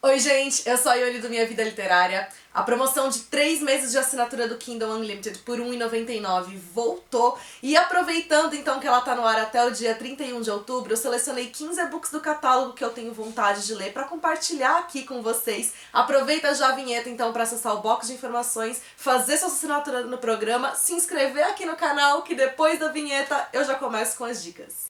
Oi gente, eu sou a Ione do Minha Vida Literária. A promoção de 3 meses de assinatura do Kindle Unlimited por R$1,99 voltou. E aproveitando então que ela tá no ar até o dia 31 de outubro, eu selecionei 15 e-books do catálogo que eu tenho vontade de ler pra compartilhar aqui com vocês. Aproveita já a vinheta então pra acessar o box de informações, fazer sua assinatura no programa, se inscrever aqui no canal que depois da vinheta eu já começo com as dicas.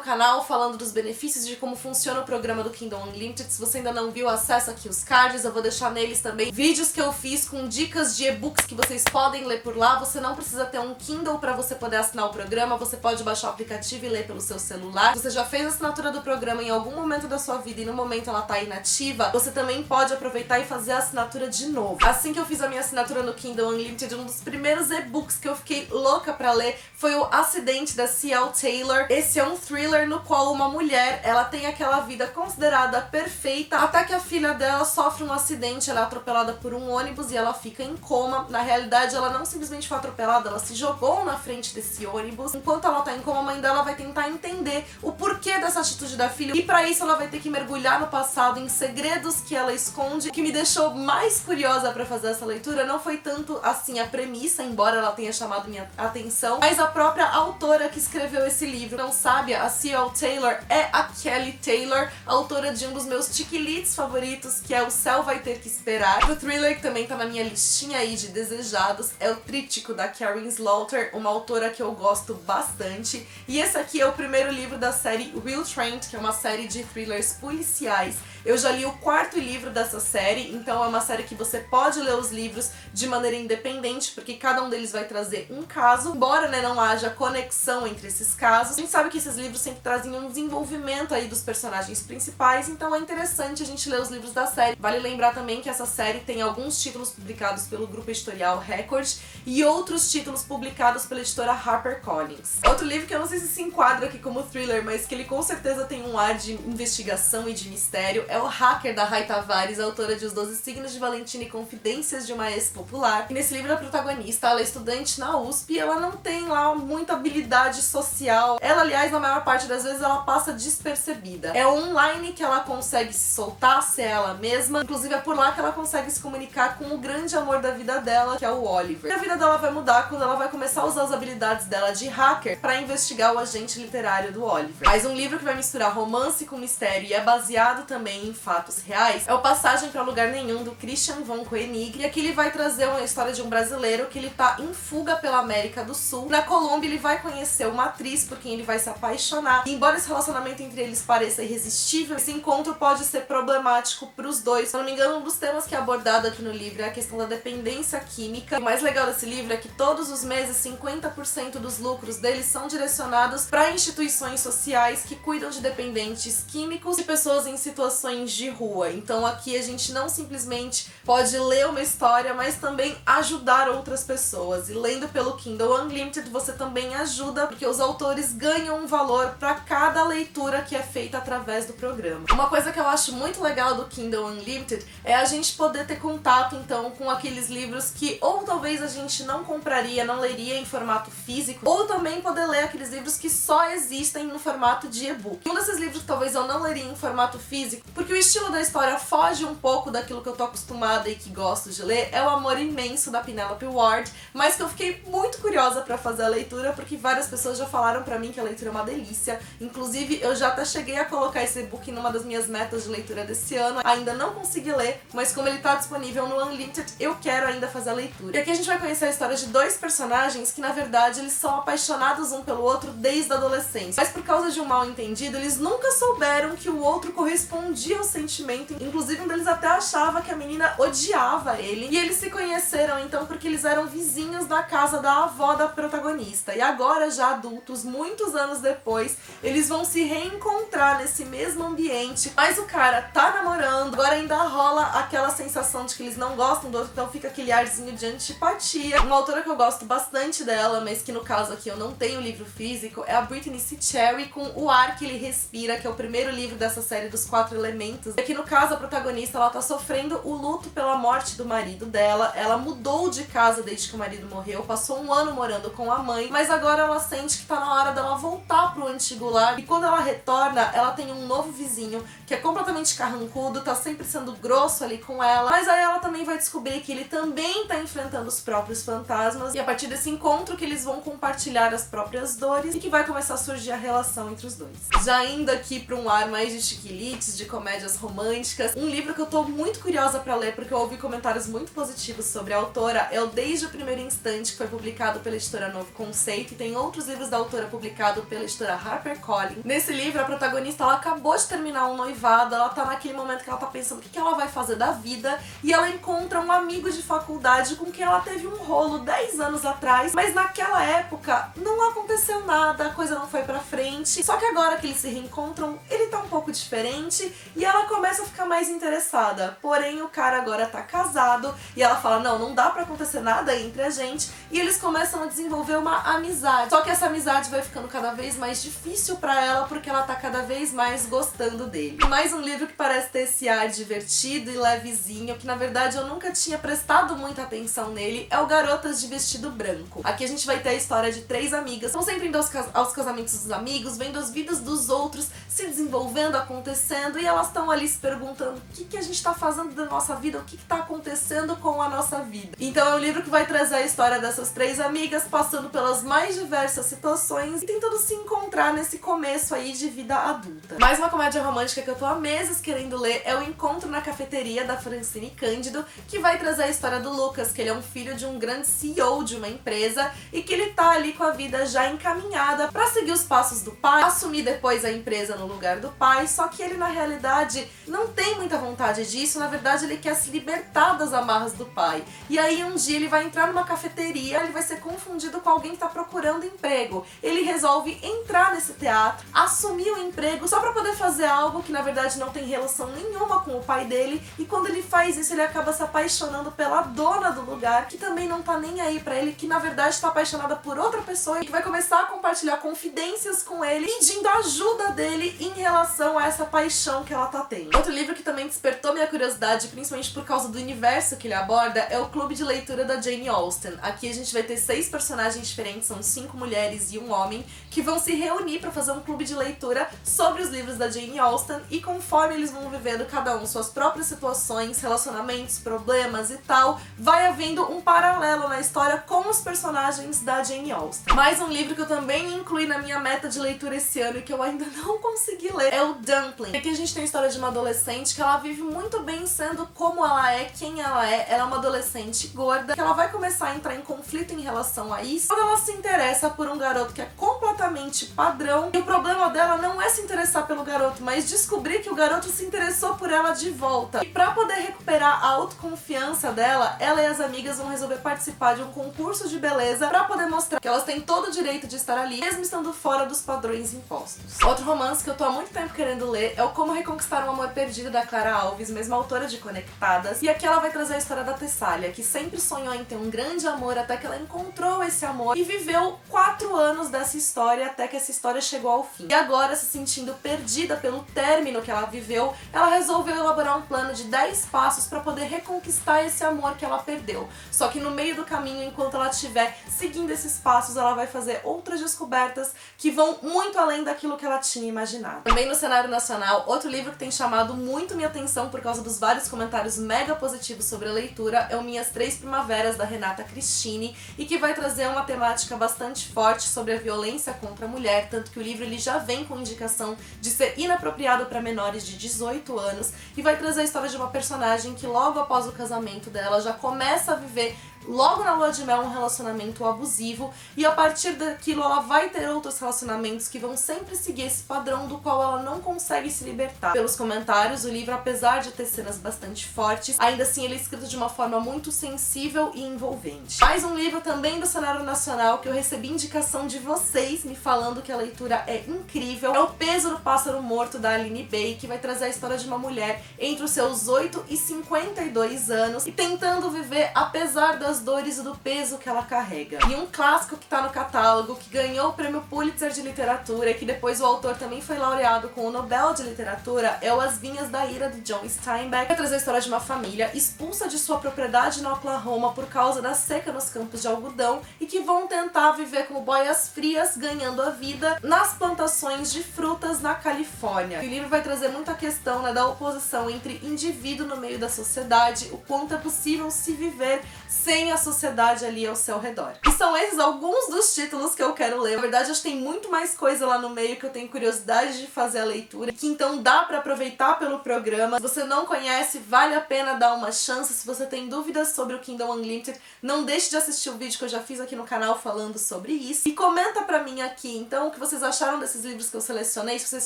Canal falando dos benefícios de como funciona o programa do Kindle Unlimited. Se você ainda não viu, acessa aqui os cards, eu vou deixar neles também vídeos que eu fiz com dicas de e-books que vocês podem ler por lá. Você não precisa ter um Kindle para você poder assinar o programa, você pode baixar o aplicativo e ler pelo seu celular. Se você já fez a assinatura do programa em algum momento da sua vida e no momento ela tá inativa, você também pode aproveitar e fazer a assinatura de novo. Assim que eu fiz a minha assinatura no Kindle Unlimited, um dos primeiros e-books que eu fiquei louca pra ler foi o Acidente da C.L. Taylor. Esse é um thriller no qual uma mulher, ela tem aquela vida considerada perfeita, até que a filha dela sofre um acidente, ela é atropelada por um ônibus e ela fica em coma. Na realidade, ela não simplesmente foi atropelada, ela se jogou na frente desse ônibus. Enquanto ela tá em coma, a mãe dela vai tentar entender o porquê dessa atitude da filha, e pra isso ela vai ter que mergulhar no passado, em segredos que ela esconde. O que me deixou mais curiosa pra fazer essa leitura não foi tanto assim a premissa, embora ela tenha chamado minha atenção, mas a própria autora que escreveu esse livro. Não sabe, a C.L. Taylor é a Kelly Taylor, autora de um dos meus chiquilites favoritos, que é O Céu Vai Ter Que Esperar. O thriller que também tá na minha listinha aí de desejados é o Tríptico, da Karin Slaughter, uma autora que eu gosto bastante. E esse aqui é o primeiro livro da série Will Trent, que é uma série de thrillers policiais. Eu já li o 4º livro dessa série, então é uma série que você pode ler os livros de maneira independente, porque cada um deles vai trazer um caso, embora não haja conexão entre esses casos. A gente sabe que esses livros sempre trazem um desenvolvimento aí dos personagens principais, então é interessante a gente ler os livros da série. Vale lembrar também que essa série tem alguns títulos publicados pelo grupo editorial Record e outros títulos publicados pela editora HarperCollins. Outro livro que eu não sei se enquadra aqui como thriller, mas que ele com certeza tem um ar de investigação e de mistério, é o Hacker, da Rai Tavares, autora de Os 12 Signos de Valentina e Confidências de uma Ex-Popular. E nesse livro a protagonista, ela é estudante na USP e ela não tem lá muita habilidade social. Ela, aliás, na maior parte das vezes ela passa despercebida. É online que ela consegue se soltar, ser ela mesma. Inclusive é por lá que ela consegue se comunicar com o grande amor da vida dela, que é o Oliver. E a vida dela vai mudar quando ela vai começar a usar as habilidades dela de hacker para investigar o agente literário do Oliver. Mas um livro que vai misturar romance com mistério e é baseado também em fatos reais é o Passagem para Lugar Nenhum, do Christian von Koenig. E aqui ele vai trazer uma história de um brasileiro que ele tá em fuga pela América do Sul. Na Colômbia ele vai conhecer uma atriz por quem ele vai se apaixonar. E embora esse relacionamento entre eles pareça irresistível, esse encontro pode ser problemático pros dois. Se eu não me engano, um dos temas que é abordado aqui no livro é a questão da dependência química. E o mais legal desse livro é que todos os meses 50% dos lucros deles são direcionados para instituições sociais que cuidam de dependentes químicos e pessoas em situações de rua. Então aqui a gente não simplesmente pode ler uma história, mas também ajudar outras pessoas. E lendo pelo Kindle Unlimited você também ajuda, porque os autores ganham um valor para cada leitura que é feita através do programa. Uma coisa que eu acho muito legal do Kindle Unlimited é a gente poder ter contato então com aqueles livros que ou talvez a gente não compraria, não leria em formato físico, ou também poder ler aqueles livros que só existem no formato de e-book. Um desses livros que talvez eu não leria em formato físico, porque o estilo da história foge um pouco daquilo que eu tô acostumada e que gosto de ler, é O Amor Imenso, da Penelope Ward, mas que eu fiquei muito curiosa pra fazer a leitura, porque várias pessoas já falaram pra mim que a leitura é uma delícia. Inclusive, eu já até cheguei a colocar esse e-book numa das minhas metas de leitura desse ano. Ainda não consegui ler, mas como ele tá disponível no Unlimited, eu quero ainda fazer a leitura. E aqui a gente vai conhecer a história de dois personagens que, na verdade, eles são apaixonados um pelo outro desde a adolescência. Mas por causa de um mal entendido, eles nunca souberam que o outro correspondia ao sentimento. Inclusive, um deles até achava que a menina odiava ele. E eles se conheceram, então, porque eles eram vizinhos da casa da avó da protagonista. E agora, já adultos, muitos anos depois, eles vão se reencontrar nesse mesmo ambiente. Mas o cara tá namorando, agora ainda rola aquela sensação de que eles não gostam do outro, então fica aquele arzinho de antipatia. Uma autora que eu gosto bastante dela, mas que no caso aqui eu não tenho o livro físico, é a Brittany C. Cherry, com O Ar que Ele Respira, que é o primeiro livro dessa série dos 4 elementos. elementos. Aqui no caso, a protagonista, ela tá sofrendo o luto pela morte do marido dela. Ela mudou de casa desde que o marido morreu, passou um ano morando com a mãe, mas agora ela sente que tá na hora dela voltar pro antigo lar. E quando ela retorna, ela tem um novo vizinho que é completamente carrancudo, tá sempre sendo grosso ali com ela, mas aí ela também vai descobrir que ele também tá enfrentando os próprios fantasmas, e a partir desse encontro que eles vão compartilhar as próprias dores e que vai começar a surgir a relação entre os dois. Já indo aqui pra um ar mais de chiquilites, de comédias românticas, um livro que eu tô muito curiosa pra ler porque eu ouvi comentários muito positivos sobre a autora é o Desde o Primeiro Instante, que foi publicado pela editora Novo Conceito, e tem outros livros da autora publicados pela editora HarperCollins. Nesse livro, a protagonista, ela acabou de terminar um noivado, ela tá naquele momento que ela tá pensando o que ela vai fazer da vida, e ela encontra um amigo de faculdade com quem ela teve um rolo 10 anos atrás, mas naquela época não aconteceu nada, a coisa não foi pra frente, só que agora que eles se reencontram, ele tá um pouco diferente, e ela começa a ficar mais interessada, porém o cara agora tá casado, e ela fala, não dá pra acontecer nada entre a gente, e eles começam a desenvolver uma amizade, só que essa amizade vai ficando cada vez mais difícil pra ela, porque ela tá cada vez mais gostando dele. E mais um livro que parece ter esse ar divertido e levezinho, que na verdade eu nunca tinha prestado muita atenção nele, é o Garotas de Vestido Branco. Aqui a gente vai ter a história de 3 amigas, vão sempre indo aos casamentos dos amigos, vendo as vidas dos outros se desenvolvendo, acontecendo, e elas estão ali se perguntando o que a gente tá fazendo da nossa vida, o que tá acontecendo com a nossa vida. Então é um livro que vai trazer a história dessas 3 amigas passando pelas mais diversas situações e tentando se encontrar nesse começo aí de vida adulta. Mais uma comédia romântica que eu tô há meses querendo ler é O Encontro na Cafeteria, da Francine Cândido, que vai trazer a história do Lucas, que ele é um filho de um grande CEO de uma empresa e que ele tá ali com a vida já encaminhada pra seguir os passos do pai, assumir depois a empresa no lugar do pai, só que ele na realidade não tem muita vontade disso, na verdade ele quer se libertar das amarras do pai. E aí um dia ele vai entrar numa cafeteria, ele vai ser confundido com alguém que tá procurando emprego. Ele resolve entrar nesse teatro, assumir o emprego só pra poder fazer algo que na verdade não tem relação nenhuma com o pai dele, e quando ele faz isso ele acaba se apaixonando pela dona do lugar, que também não tá nem aí pra ele, que na verdade tá apaixonada por outra pessoa e que vai começar a compartilhar confidências com ele, pedindo ajuda dele em relação a essa paixão que ela tá tendo. Outro livro que também despertou minha curiosidade, principalmente por causa do universo que ele aborda, é o Clube de Leitura da Jane Austen. Aqui a gente vai ter 6 personagens diferentes, são 5 mulheres e um homem, que vão se reunir pra fazer um clube de leitura sobre os livros da Jane Austen, e conforme eles vão vivendo cada um suas próprias situações, relacionamentos, problemas e tal, vai havendo um paralelo na história com os personagens da Jane Austen. Mais um livro que eu também incluí na minha meta de leitura esse ano e que eu ainda não consegui ler é o Dumpling. Aqui a gente tem a história de uma adolescente que ela vive muito bem sendo como ela é, quem ela é. Ela é uma adolescente gorda, que ela vai começar a entrar em conflito em relação a isso quando ela se interessa por um garoto que é completamente padrão, e o problema dela não é se interessar pelo garoto, mas descobrir que o garoto se interessou por ela de volta. E pra poder recuperar a autoconfiança dela, ela e as amigas vão resolver participar de um concurso de beleza pra poder mostrar que elas têm todo o direito de estar ali, mesmo estando fora dos padrões impostos. Outro romance que eu tô há muito tempo querendo ler é o Como Reconquistar um Amor Perdido, da Clara Alves, mesma autora de Conectadas, e aqui ela vai trazer a história da Tessália, que sempre sonhou em ter um grande amor até que ela encontrou esse amor e viveu 4 anos dessa história até que essa história chegou ao fim. E agora, se sentindo perdida pelo término que ela viveu, ela resolveu elaborar um plano de 10 passos para poder reconquistar esse amor que ela perdeu. Só que no meio do caminho, enquanto ela estiver seguindo esses passos, ela vai fazer outras descobertas que vão muito além daquilo que ela tinha imaginado. Também no cenário nacional, outro livro que tem chamado muito minha atenção por causa dos vários comentários mega positivos sobre a leitura é o Minhas Três Primaveras, da Renata Cristine, e que vai trazer uma temática bastante forte sobre a violência contra a mulher, tanto que o livro ele já vem com indicação de ser inapropriado para menores de 18 anos, e vai trazer a história de uma personagem que logo após o casamento dela já começa a viver logo na lua de mel um relacionamento abusivo, e a partir daquilo ela vai ter outros relacionamentos que vão sempre seguir esse padrão do qual ela não consegue se libertar. Pelos comentários, o livro, apesar de ter cenas bastante fortes, ainda assim ele é escrito de uma forma muito sensível e envolvente. Mais um livro também do cenário nacional que eu recebi indicação de vocês me falando que a leitura é incrível, é O Peso do Pássaro Morto, da Aline Bey, que vai trazer a história de uma mulher entre os seus 8 e 52 anos e tentando viver apesar das das dores e do peso que ela carrega. E um clássico que tá no catálogo, que ganhou o prêmio Pulitzer de literatura e que depois o autor também foi laureado com o Nobel de Literatura, é o As Vinhas da Ira, de John Steinbeck. Vai trazer a história de uma família expulsa de sua propriedade no Oklahoma por causa da seca nos campos de algodão e que vão tentar viver como boias frias, ganhando a vida nas plantações de frutas na Califórnia. O livro vai trazer muita questão, né, da oposição entre indivíduo no meio da sociedade, o quanto é possível se viver sem a sociedade ali ao seu redor. E são esses alguns dos títulos que eu quero ler. Na verdade, acho que tem muito mais coisa lá no meio que eu tenho curiosidade de fazer a leitura, que então dá pra aproveitar pelo programa. Se você não conhece, vale a pena dar uma chance. Se você tem dúvidas sobre o Kindle Unlimited, não deixe de assistir o vídeo que eu já fiz aqui no canal falando sobre isso. E comenta pra mim aqui, então, o que vocês acharam desses livros que eu selecionei, se vocês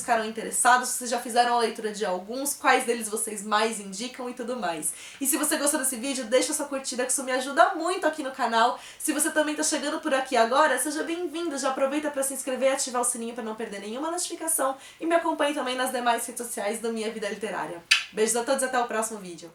ficaram interessados, se vocês já fizeram a leitura de alguns, quais deles vocês mais indicam e tudo mais. E se você gostou desse vídeo, deixa sua curtida, que isso me ajuda muito aqui no canal. Se você também tá chegando por aqui agora, seja bem-vindo. Já aproveita pra se inscrever e ativar o sininho pra não perder nenhuma notificação. E me acompanhe também nas demais redes sociais do Minha Vida Literária. Beijos a todos e até o próximo vídeo.